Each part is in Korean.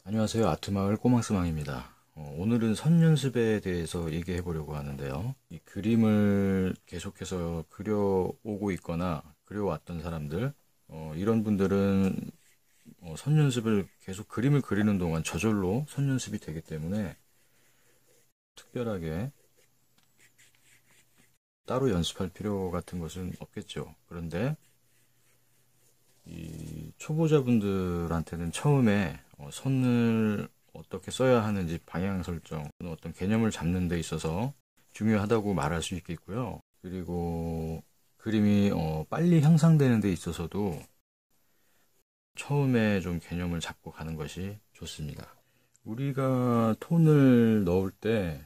안녕하세요. 아트마을 꼬망스망입니다. 오늘은 선 연습에 대해서 얘기해 보려고 하는데요. 이 그림을 계속해서 그려오고 있거나 그려왔던 사람들, 이런 분들은 선 연습을 계속 그림을 그리는 동안 저절로 선 연습이 되기 때문에 특별하게 따로 연습할 필요 같은 것은 없겠죠. 그런데 이 초보자분들한테는 처음에 선을 어떻게 써야 하는지 방향 설정, 어떤 개념을 잡는 데 있어서 중요하다고 말할 수 있겠고요. 그리고 그림이 빨리 형상되는 데 있어서도 처음에 좀 개념을 잡고 가는 것이 좋습니다. 우리가 톤을 넣을 때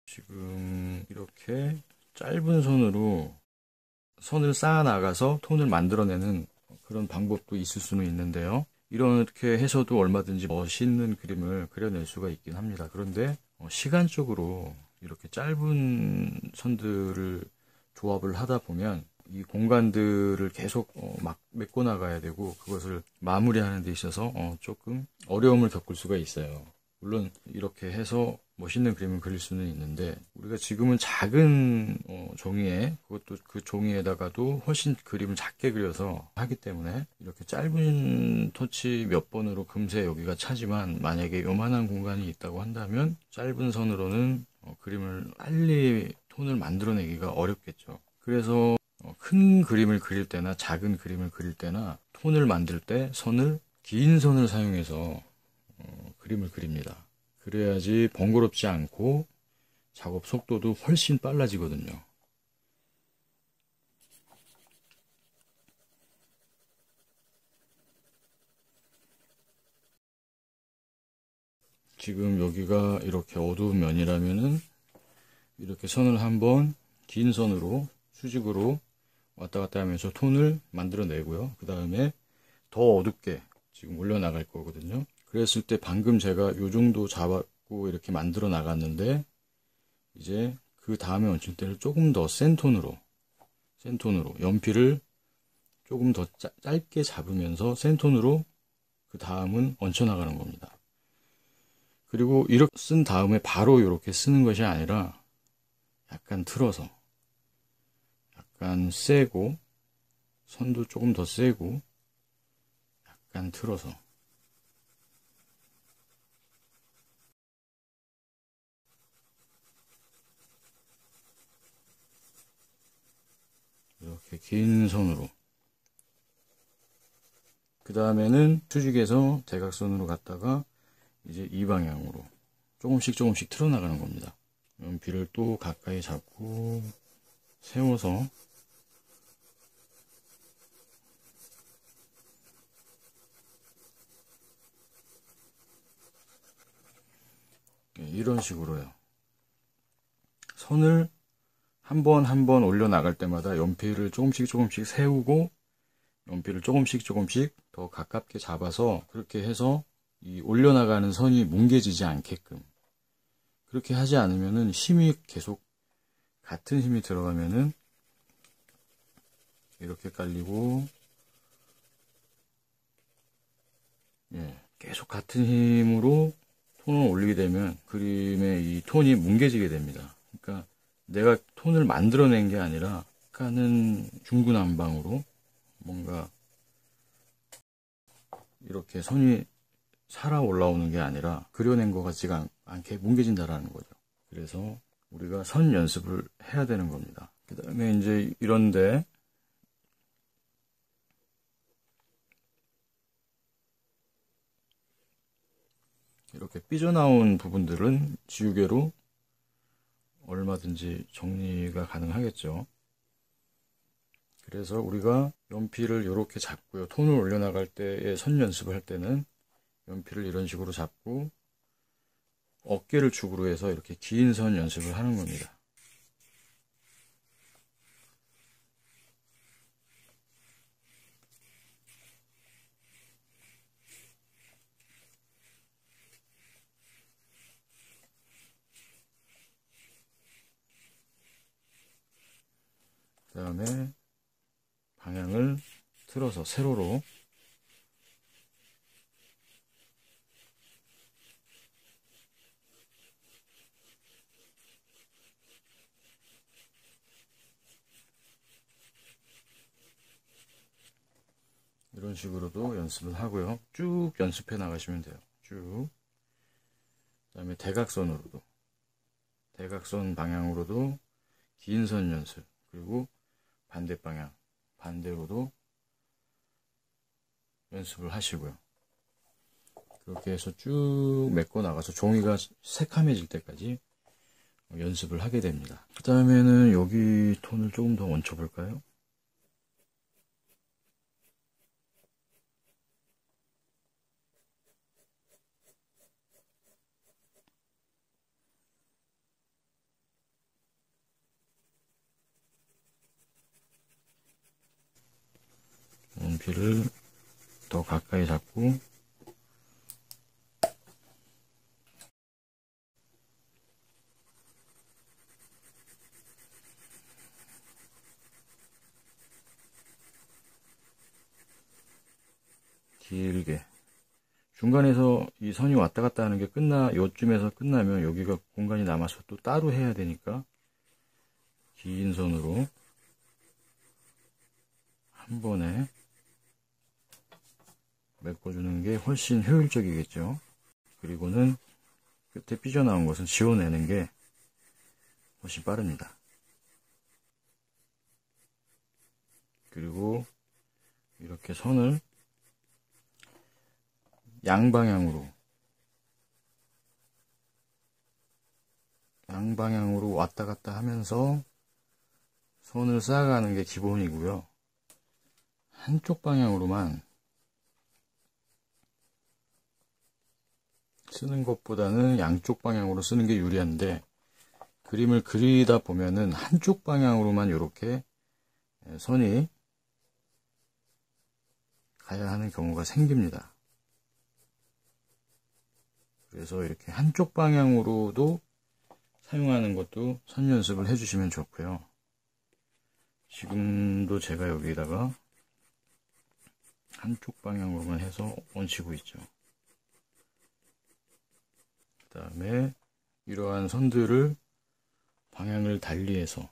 지금 이렇게 짧은 선으로 선을 쌓아 나가서 톤을 만들어내는 그런 방법도 있을 수는 있는데요. 이렇게 해서도 얼마든지 멋있는 그림을 그려낼 수가 있긴 합니다. 그런데 시간적으로 이렇게 짧은 선들을 조합을 하다 보면 이 공간들을 계속 막 메꿔 나가야 되고 그것을 마무리하는 데 있어서 조금 어려움을 겪을 수가 있어요. 물론 이렇게 해서 멋있는 그림을 그릴 수는 있는데 우리가 지금은 작은 종이에 그것도 그 종이에다가도 훨씬 그림을 작게 그려서 하기 때문에 이렇게 짧은 터치 몇 번으로 금세 여기가 차지만 만약에 요만한 공간이 있다고 한다면 짧은 선으로는 그림을 빨리 톤을 만들어내기가 어렵겠죠. 그래서 큰 그림을 그릴 때나 작은 그림을 그릴 때나 톤을 만들 때 선을 긴 선을 사용해서 그림을 그립니다. 그래야지 번거롭지 않고 작업 속도도 훨씬 빨라지거든요. 지금 여기가 이렇게 어두운 면이라면은 이렇게 선을 한번 긴 선으로 수직으로 왔다 갔다 하면서 톤을 만들어내고요. 그 다음에 더 어둡게 지금 올려나갈 거거든요. 그랬을 때 방금 제가 요 정도 잡았고 이렇게 만들어 나갔는데 이제 그 다음에 얹힐 때를 조금 더 센 톤으로 연필을 조금 더 짧게 잡으면서 센 톤으로 그 다음은 얹혀 나가는 겁니다. 그리고 이렇게 쓴 다음에 바로 이렇게 쓰는 것이 아니라 약간 틀어서 약간 세고 선도 조금 더 세고 약간 틀어서 이렇게 긴 선으로 그 다음에는 수직에서 대각선으로 갔다가 이제 이 방향으로 조금씩 틀어나가는 겁니다. 연필을 또 가까이 잡고 세워서 이런 식으로요. 선을 한 번 한 번 올려 나갈 때마다 연필을 조금씩 세우고 연필을 조금씩 더 가깝게 잡아서 그렇게 해서 이 올려나가는 선이 뭉개지지 않게끔 그렇게 하지 않으면은 힘이 계속 같은 힘이 들어가면은 이렇게 깔리고 계속 같은 힘으로 톤을 올리게 되면 그림의 이 톤이 뭉개지게 됩니다. 그러니까 내가 톤을 만들어낸 게 아니라 약간은 중구난방으로 뭔가 이렇게 선이 살아 올라오는 게 아니라 그려낸 것 같지가 않게 뭉개진다라는 거죠. 그래서 우리가 선 연습을 해야 되는 겁니다. 그 다음에 이제 이런데 이렇게 삐져나온 부분들은 지우개로 얼마든지 정리가 가능하겠죠. 그래서 우리가 연필을 이렇게 잡고요. 톤을 올려나갈 때의 선 연습을 할 때는 연필을 이런 식으로 잡고 어깨를 축으로 해서 이렇게 긴 선 연습을 하는 겁니다. 그 다음에 방향을 틀어서 세로로 이런 식으로도 연습을 하고요. 쭉 연습해 나가시면 돼요. 쭉. 그 다음에 대각선 방향으로도 긴 선 연습, 그리고 반대 방향, 반대로도 연습을 하시고요. 그렇게 해서 쭉 메꿔 나가서 종이가 새카매질 때까지 연습을 하게 됩니다. 그 다음에는 여기 톤을 조금 더 얹혀 볼까요? 연필을 더 가까이 잡고 길게 중간에서 이 선이 왔다 갔다 하는 게 요쯤에서 끝나면 여기가 공간이 남아서 또 따로 해야 되니까 긴 선으로 한 번에 메꿔주는 게 훨씬 효율적이겠죠. 그리고는 끝에 삐져나온 것은 지워내는 게 훨씬 빠릅니다. 그리고 이렇게 선을 양방향으로 왔다 갔다 하면서 선을 쌓아가는 게 기본이고요. 한쪽 방향으로만 쓰는 것보다는 양쪽 방향으로 쓰는 게 유리한데, 그림을 그리다 보면은 한쪽 방향으로만 이렇게 선이 가야 하는 경우가 생깁니다. 그래서 이렇게 한쪽 방향으로도 사용하는 것도 선 연습을 해주시면 좋고요. 지금도 제가 여기다가 한쪽 방향으로만 해서 얹히고 있죠. 그 다음에 이러한 선들을 방향을 달리해서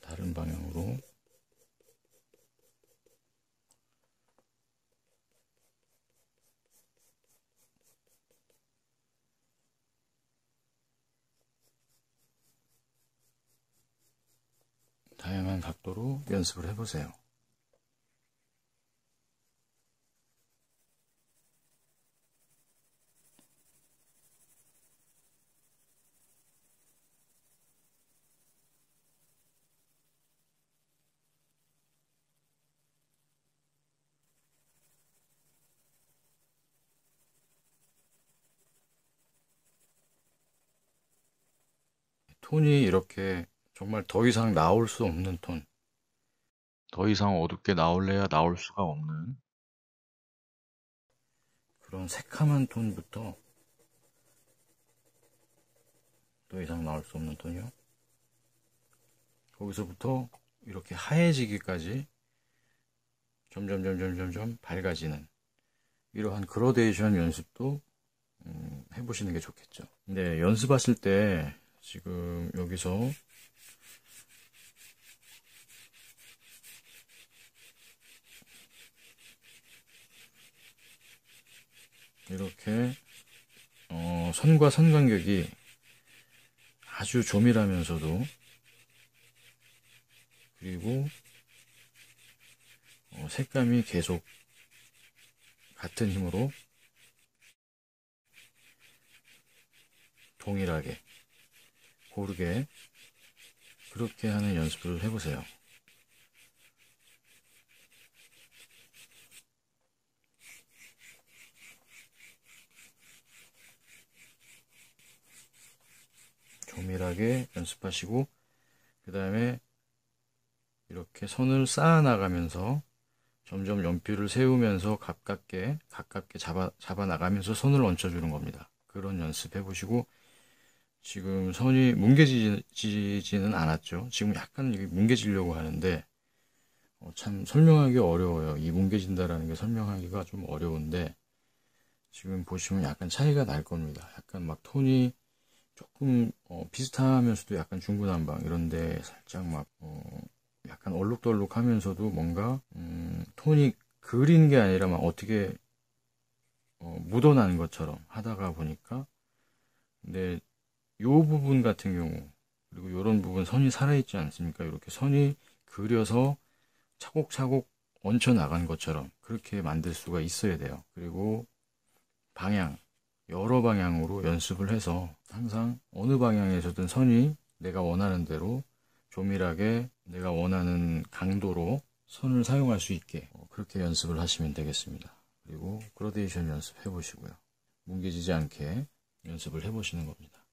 다른 방향으로 다양한 각도로 연습을 해보세요. 톤이 이렇게 정말 더 이상 나올 수 없는 톤, 더 이상 어둡게 나올래야 나올 수가 없는 그런 새카만 톤부터 더 이상 나올 수 없는 톤이요. 거기서부터 이렇게 하얘지기까지 점점 밝아지는 이러한 그라데이션 연습도 해보시는 게 좋겠죠. 네, 연습하실 때 지금 여기서 이렇게 선과 선 간격이 아주 조밀하면서도, 그리고 색감이 계속 같은 힘으로 동일하게 고르게 그렇게 하는 연습을 해보세요. 조밀하게 연습하시고, 그 다음에 이렇게 선을 쌓아 나가면서 점점 연필을 세우면서 가깝게 잡아 나가면서 선을 얹혀주는 겁니다. 그런 연습 해보시고, 지금 선이 뭉개지지는 않았죠. 지금 약간 뭉개지려고 하는데 참 설명하기 어려워요. 이 뭉개진다라는 게 설명하기가 좀 어려운데 지금 보시면 약간 차이가 날 겁니다. 약간 막 톤이 조금 비슷하면서도 약간 중구난방 이런데 살짝 막 약간 얼룩덜룩하면서도 뭔가 톤이 그린 게 아니라 막 어떻게 묻어나는 것처럼 하다가 보니까 근데 요 부분 같은 경우 그리고 요런 부분 선이 살아있지 않습니까? 이렇게 선이 그려서 차곡차곡 얹혀 나간 것처럼 그렇게 만들 수가 있어야 돼요. 그리고 방향 여러 방향으로 연습을 해서 항상 어느 방향에서든 선이 내가 원하는 대로 조밀하게 내가 원하는 강도로 선을 사용할 수 있게 그렇게 연습을 하시면 되겠습니다. 그리고 그라데이션 연습해 보시고요. 뭉개지지 않게 연습을 해 보시는 겁니다.